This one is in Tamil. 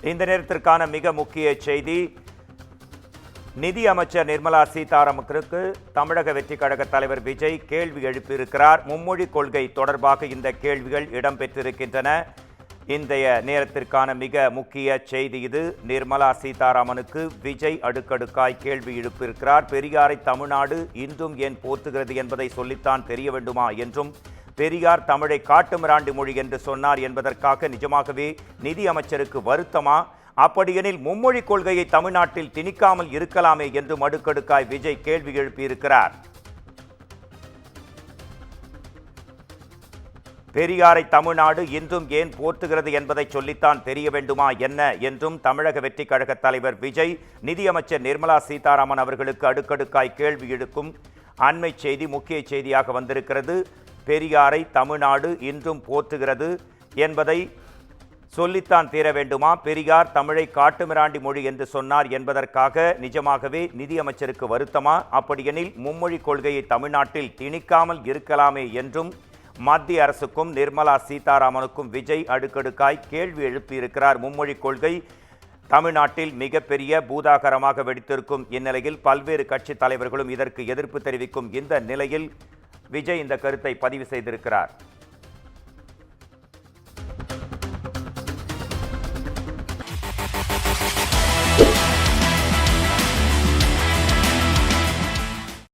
இந்த நேரத்திற்கான மிக முக்கிய செய்தி, நிதி அமைச்சர் நிர்மலா சீதாராமனுக்கு தமிழக வெற்றி கழக தலைவர் விஜய் கேள்வி எழுப்பியிருக்கிறார். மும்மொழி கொள்கை தொடர்பாக இந்த கேள்விகள் இடம்பெற்றிருக்கின்றன. இன்றைய நேரத்திற்கான மிக முக்கிய செய்தி இது. நிர்மலா சீதாராமனுக்கு விஜய் அடுக்கடுக்காய் கேள்வி எழுப்பியிருக்கிறார். பெரியாரை தமிழ்நாடு இன்றும் ஏன் போற்றுகிறது என்பதை சொல்லித்தான் தெரிய வேண்டுமா என்றும், பெரியார் தமிழை காட்டுமிராண்டி மொழி என்று சொன்னார் என்பதற்காக நிஜமாகவே நிதி அமைச்சருக்கு வருத்தமா? அப்படியெனில் மும்மொழி கொள்கையை தமிழ்நாட்டில் திணிக்காமல் இருக்கலாமே என்று அடுக்கடுக்காய் விஜய் கேள்வி எழுப்பியிருக்கிறார். பெரியாரை தமிழ்நாடு இன்றும் ஏன் போற்றுகிறது என்பதை சொல்லித்தான் தெரிய வேண்டுமா என்ன என்றும் தமிழக வெற்றி கழக தலைவர் விஜய் நிதியமைச்சர் நிர்மலா சீதாராமன் அவர்களுக்கு அடுக்கடுக்காய் கேள்வி எழுக்கும் அண்மை செய்தி முக்கிய செய்தியாக வந்திருக்கிறது. பெரியாரை தமிழ்நாடு இன்றும் போற்றுகிறது என்பதை சொல்லித்தான் தீர வேண்டுமா? பெரியார் தமிழை காட்டுமிராண்டி மொழி என்று சொன்னார் என்பதற்காக நிஜமாகவே நிதியமைச்சருக்கு வருத்தமா? அப்படியெனில் மும்மொழி கொள்கையை தமிழ்நாட்டில் திணிக்காமல் இருக்கலாமே என்றும் மத்திய அரசுக்கும் நிர்மலா சீதாராமனுக்கும் விஜய் அடுக்கடுக்காய் கேள்வி எழுப்பியிருக்கிறார். மும்மொழி கொள்கை தமிழ்நாட்டில் மிகப்பெரிய பூதாகரமாக வெடித்திருக்கும் இந்நிலையில் பல்வேறு கட்சி தலைவர்களும் இதற்கு எதிர்ப்பு தெரிவிக்கும் இந்த நிலையில் விஜய் இந்த கருத்தை பதிவு செய்திருக்கிறார்.